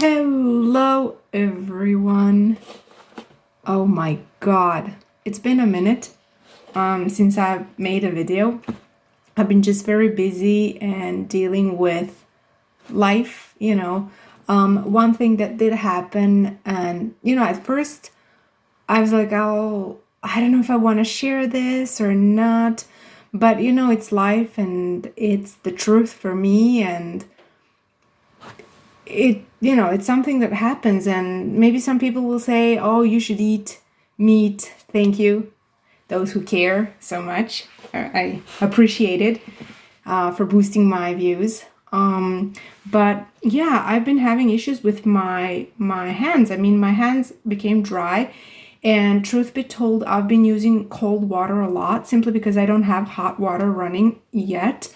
Hello, everyone. Oh my god, it's been a minute since I've made a video. I've been just very busy and dealing with life. One thing that did happen, and at first I was like, oh, I don't know if I want to share this or not, but it's life and it's the truth for me, and it's something that happens. And maybe some people will say, oh, you should eat meat. Thank you, those who care so much. I appreciate it for boosting my views. But yeah, I've been having issues with my hands. I mean, my hands became dry, and truth be told, I've been using cold water a lot simply because I don't have hot water running yet.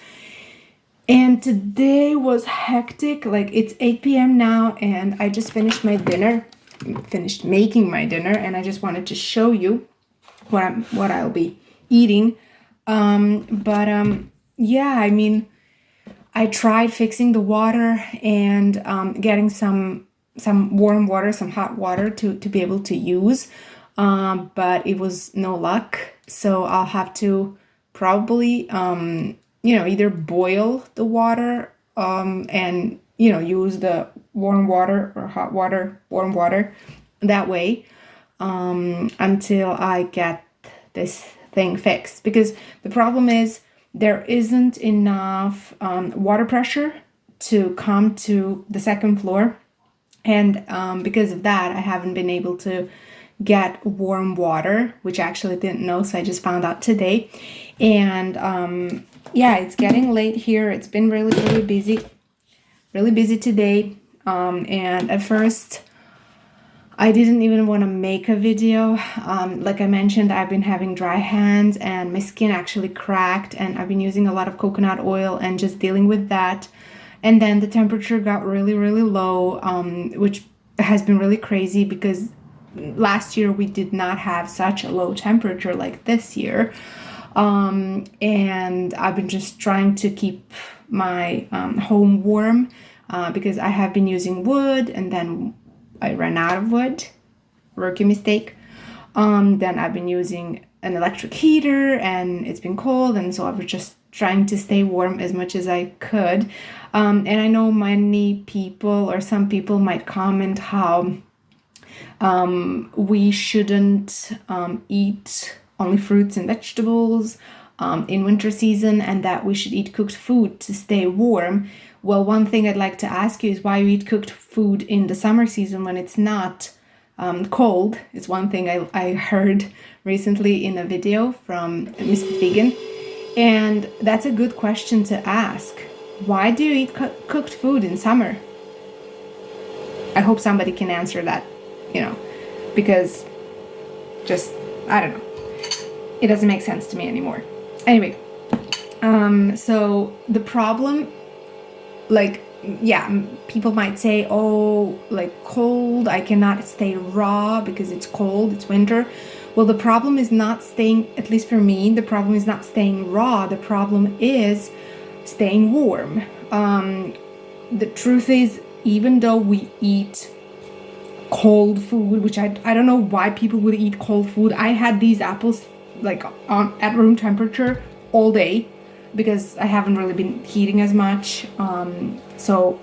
And today was hectic. Like, it's 8 p.m. now, and I just finished my dinner, finished making my dinner, and I just wanted to show you what I'll be eating. Yeah, I mean, I tried fixing the water and getting some warm water, some hot water to be able to use, but it was no luck. So I'll have to probably either boil the water and use the warm water or hot water, warm water that way until I get this thing fixed. Because the problem is there isn't enough water pressure to come to the second floor, and because of that I haven't been able to get warm water, which I actually didn't know, so I just found out today. And yeah, it's getting late here. It's been really busy today. And at first I didn't even want to make a video. Like I mentioned, I've been having dry hands and my skin actually cracked, and I've been using a lot of coconut oil and just dealing with that. And then the temperature got really low, which has been really crazy because last year we did not have such a low temperature like this year. And I've been just trying to keep my home warm because I have been using wood, and then I ran out of wood. Rookie mistake. Then I've been using an electric heater, and it's been cold, and so I was just trying to stay warm as much as I could. And I know many people, or some people, might comment how we shouldn't eat only fruits and vegetables in winter season, and that we should eat cooked food to stay warm. Well, one thing I'd like to ask you is why you eat cooked food in the summer season when it's not cold. It's one thing I heard recently in a video from Miss Vegan, and that's a good question to ask. Why do you eat cooked food in summer? I hope somebody can answer that, because just, I don't know. It doesn't make sense to me anymore. Anyway, so the problem, people might say, oh, cold, I cannot stay raw because it's cold, it's winter. Well, the problem is not staying, at least for me, the problem is not staying raw. The problem is staying warm. The truth is, even though we eat cold food, which I don't know why people would eat cold food. I had these apples at room temperature all day because I haven't really been heating as much. So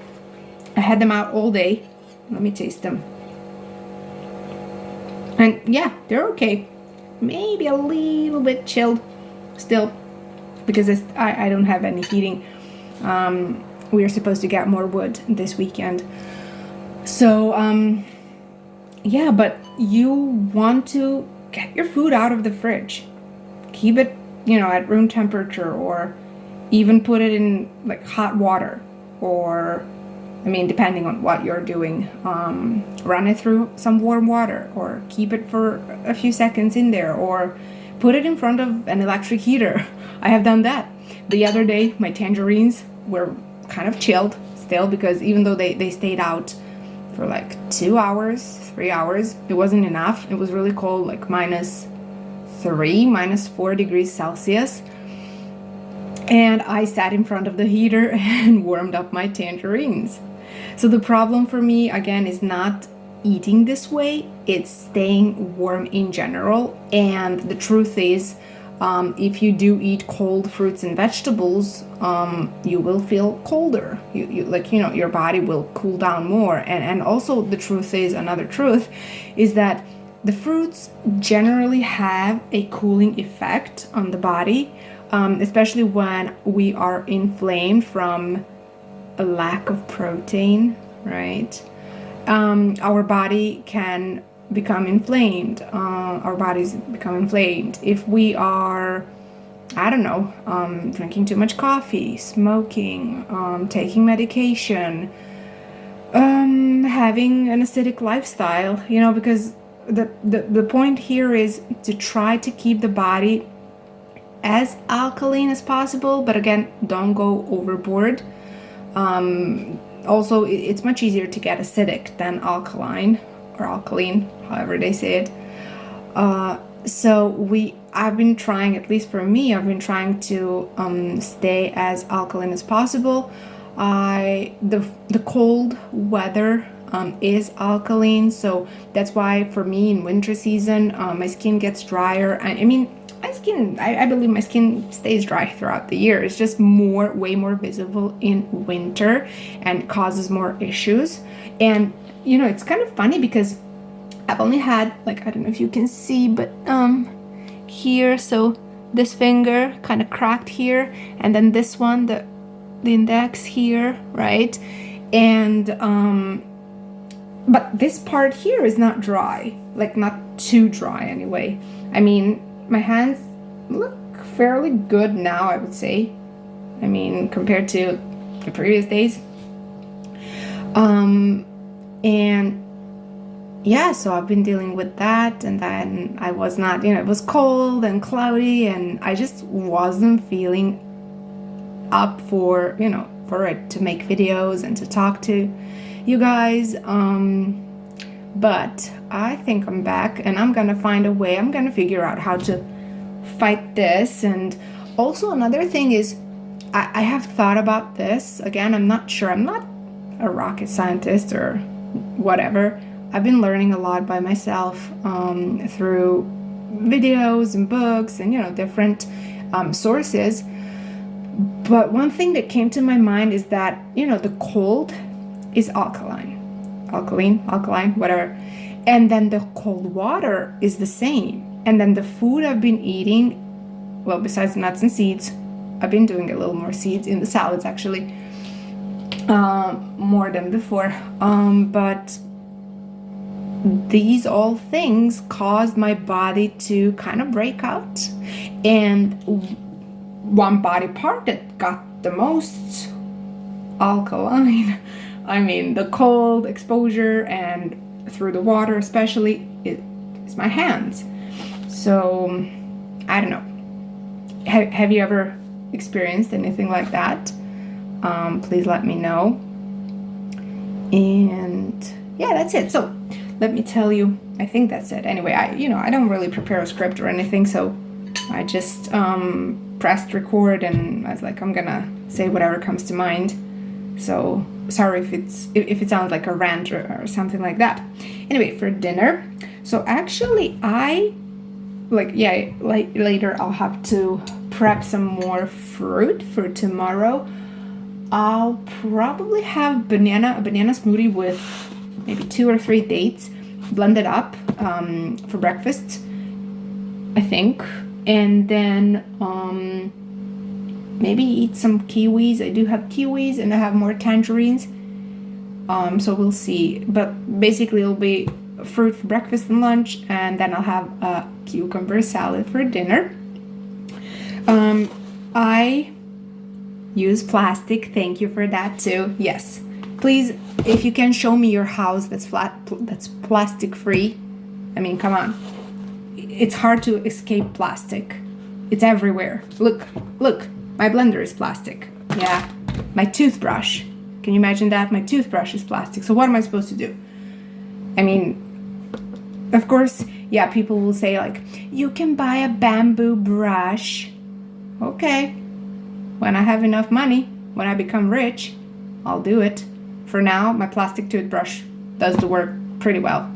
I had them out all day. Let me taste them. And yeah, they're okay. Maybe a little bit chilled still because I don't have any heating. We are supposed to get more wood this weekend. So yeah, but you want to get your food out of the fridge. Keep it, at room temperature, or even put it in hot water, or depending on what you're doing, run it through some warm water, or keep it for a few seconds in there, or put it in front of an electric heater. I have done that. The other day, my tangerines were kind of chilled still because even though they stayed out for 2 hours, 3 hours, it wasn't enough. It was really cold, -3, -4 degrees Celsius. And I sat in front of the heater and warmed up my tangerines. So the problem for me, again, is not eating this way, it's staying warm in general. And the truth is, if you do eat cold fruits and vegetables, you will feel colder. Your body will cool down more. And also the truth is, another truth is that the fruits generally have a cooling effect on the body, especially when we are inflamed from a lack of protein, right? Our body can become inflamed. Our bodies become inflamed if we are, I don't know, drinking too much coffee, smoking, taking medication, having an acidic lifestyle, because the point here is to try to keep the body as alkaline as possible, but again, don't go overboard. Also, it's much easier to get acidic than alkaline or alkaline, however they say it. I've been trying, at least for me, I've been trying to stay as alkaline as possible. The cold weather is alkaline, so that's why for me in winter season, my skin gets drier. I mean, I believe my skin stays dry throughout the year. It's just way more visible in winter and causes more issues. And, it's kind of funny because I've only had, I don't know if you can see, but here, so this finger kind of cracked here, and then this one, the index here, right? And, but this part here is not dry, not too dry anyway. I mean, my hands look fairly good now, I would say. I mean, compared to the previous days. And yeah, so I've been dealing with that, and then I was not, it was cold and cloudy, and I just wasn't feeling up for, for it to make videos and to talk to you guys. But I think I'm back, and I'm gonna find a way. I'm gonna figure out how to fight this. And also another thing is, I have thought about this. Again, I'm not sure. I'm not a rocket scientist or whatever. I've been learning a lot by myself through videos and books and, different sources. But one thing that came to my mind is that, the cold is alkaline, whatever. And then the cold water is the same. And then the food I've been eating, well, besides nuts and seeds, I've been doing a little more seeds in the salads, actually, more than before. But these all things caused my body to kind of break out. And one body part that got the most alkaline, I mean, the cold exposure and through the water especially, is my hands. So, I don't know. Have you ever experienced anything like that? Please let me know. And yeah, that's it. So, let me tell you, I think that's it. Anyway, I don't really prepare a script or anything, so I just pressed record and I was like, I'm gonna say whatever comes to mind. So sorry if it sounds like a rant or something like that. Anyway, for dinner, so actually later I'll have to prep some more fruit for tomorrow. I'll probably have a banana smoothie with maybe 2 or 3 dates blended up for breakfast, I think. And then maybe eat some kiwis. I do have kiwis and I have more tangerines. So we'll see. But basically it'll be fruit for breakfast and lunch, and then I'll have a cucumber salad for dinner. I use plastic. Thank you for that too. Yes. Please, if you can show me your house that's plastic free. I mean, come on. It's hard to escape plastic. It's everywhere. Look, my blender is plastic. Yeah, my toothbrush. Can you imagine that? My toothbrush is plastic. So what am I supposed to do? I mean, of course, yeah, people will say you can buy a bamboo brush. Okay. When I have enough money, when I become rich, I'll do it. for now, my plastic toothbrush does the work pretty well.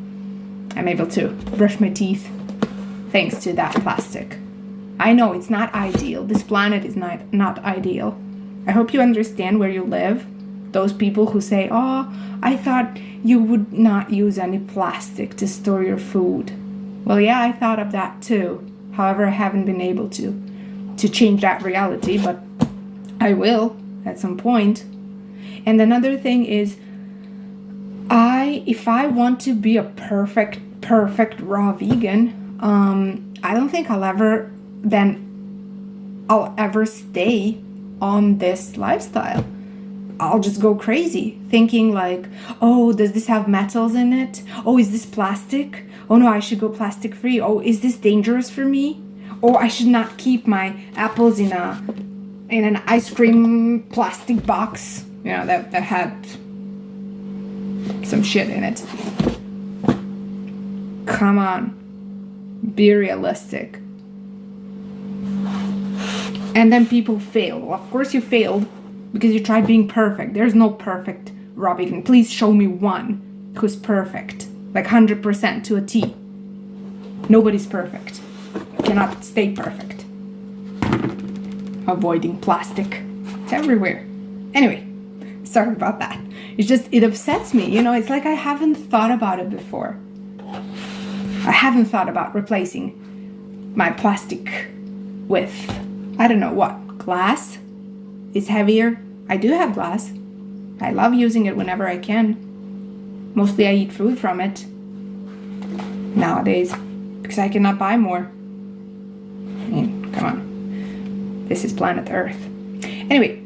I'm able to brush my teeth thanks to that plastic. I know it's not ideal. This planet is not ideal. I hope you understand where you live. Those people who say, oh, I thought you would not use any plastic to store your food. Well, yeah, I thought of that too. However, I haven't been able to change that reality, but I will at some point. And another thing is, if I want to be a perfect raw vegan, I don't think I'll ever stay on this lifestyle. I'll just go crazy thinking like, oh, does this have metals in it? Oh, is this plastic? Oh no, I should go plastic free. Oh, is this dangerous for me? Oh, I should not keep my apples in an ice cream plastic box, that had some shit in it. Come on, be realistic. And then people fail. Well, of course you failed because you tried being perfect. There's no perfect raw vegan. Please show me one who's perfect, like 100% to a T. Nobody's perfect. You cannot stay perfect. Avoiding plastic. It's everywhere. Anyway, sorry about that. It upsets me. It's like I haven't thought about it before. I haven't thought about replacing my plastic with, I don't know what, glass? It's heavier. I do have glass. I love using it whenever I can. Mostly I eat food from it nowadays because I cannot buy more. Come on. This is planet Earth. Anyway,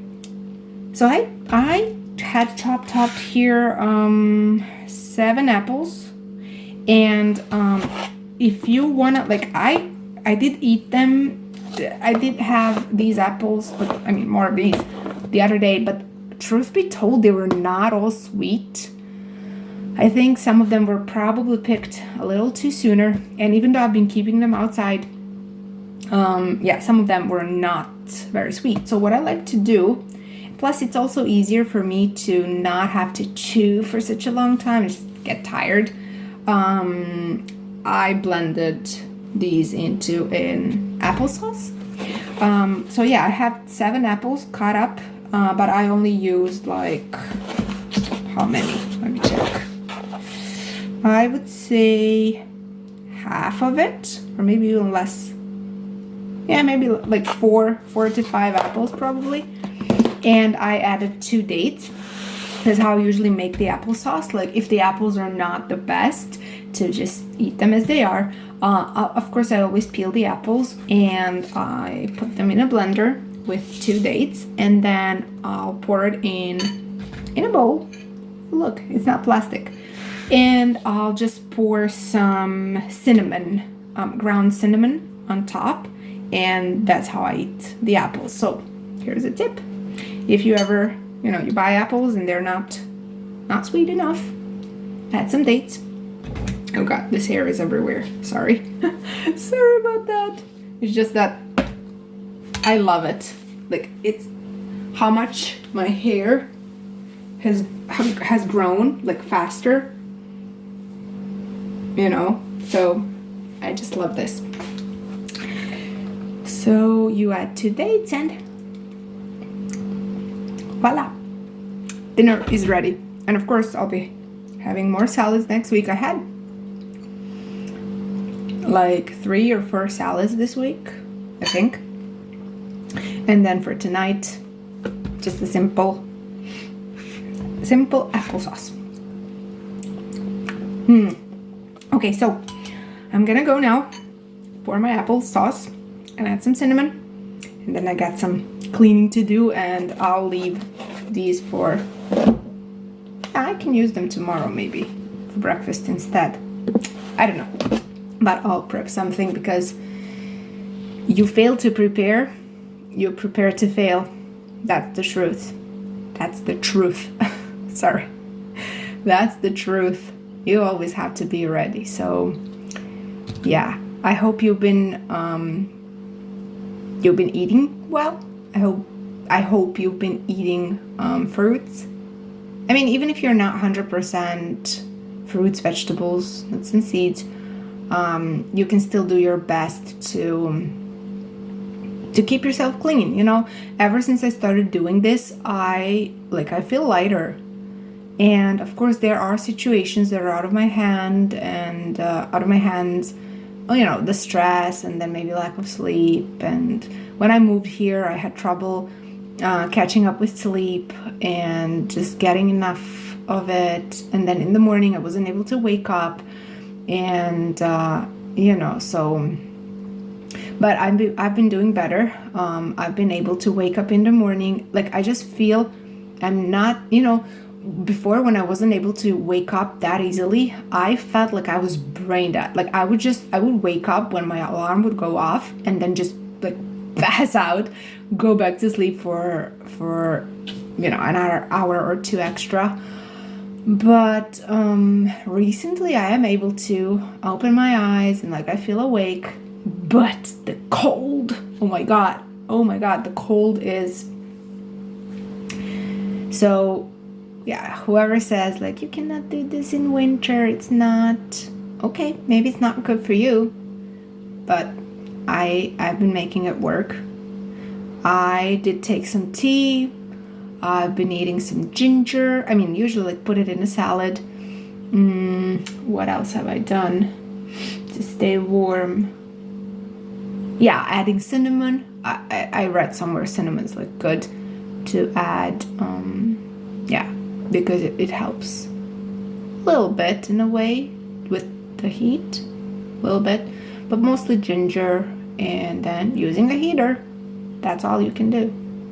so I had chopped up here 7 apples, and if you wanna, like, I did eat them. I did have these apples, but more of these the other day, but truth be told, they were not all sweet. I think some of them were probably picked a little too sooner, and even though I've been keeping them outside, some of them were not very sweet. So what I like to do, plus it's also easier for me to not have to chew for such a long time and just get tired, I blended these into an applesauce. I have 7 apples cut up, but I only used how many? Let me check. I would say half of it, or maybe even less. Yeah, maybe like 4 to 5 apples probably. And I added 2 dates. That's how I usually make the applesauce. Like, if the apples are not the best, to just eat them as they are. Of course, I always peel the apples and I put them in a blender with 2 dates, and then I'll pour it in a bowl. Look, it's not plastic. And I'll just pour some cinnamon, ground cinnamon on top, and that's how I eat the apples. So here's a tip. If you ever, you buy apples and they're not sweet enough, add some dates. Oh god, this hair is everywhere. Sorry. Sorry about that. It's just that I love it. Like, it's how much my hair has grown, like, faster. So I just love this. So you add 2 dates and voila. Dinner is ready. And of course, I'll be having more salads next week. I had like 3 or 4 salads this week, I think. And then for tonight, just a simple applesauce. Okay, so I'm gonna go now, pour my applesauce and add some cinnamon. And then I got some cleaning to do, and I'll leave these for, I can use them tomorrow maybe for breakfast instead. I don't know. But I'll prep something, because you fail to prepare, you prepare to fail. That's the truth. That's the truth. Sorry. That's the truth. You always have to be ready. So, yeah. I hope you've been eating well. I hope you've been eating fruits I mean, even if you're not 100% fruits, vegetables, nuts and seeds, you can still do your best to keep yourself clean. Ever since I started doing this, I feel lighter. And of course, there are situations that are out of my hand and out of my hands. The stress, and then maybe lack of sleep. And when I moved here, I had trouble catching up with sleep and just getting enough of it. And then in the morning, I wasn't able to wake up. And so. But I've been doing better. I've been able to wake up in the morning. Like, I just feel I'm not, before, when I wasn't able to wake up that easily, I felt like I was brain dead. Like, I would wake up when my alarm would go off and then just like pass out, go back to sleep for another hour or two extra. But recently I am able to open my eyes and I feel awake. But the cold, oh my god, the cold is so. Yeah, whoever says you cannot do this in winter, it's not okay. Maybe it's not good for you, but I've been making it work. I did take some tea. I've been eating some ginger. I mean, usually put it in a salad. What else have I done to stay warm? Yeah, adding cinnamon. I read somewhere cinnamon's good to add. Because it helps a little bit in a way with the heat, a little bit, but mostly ginger, and then using a heater. That's all you can do.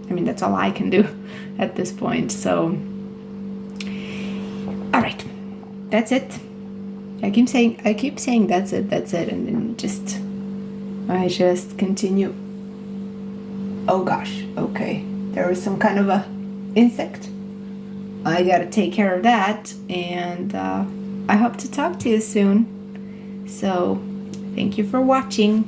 I mean, that's all I can do at this point. So, all right, that's it. I keep saying that's it, and then I just continue. Oh gosh, okay. There was some kind of a insect. I gotta take care of that, and I hope to talk to you soon. So, thank you for watching.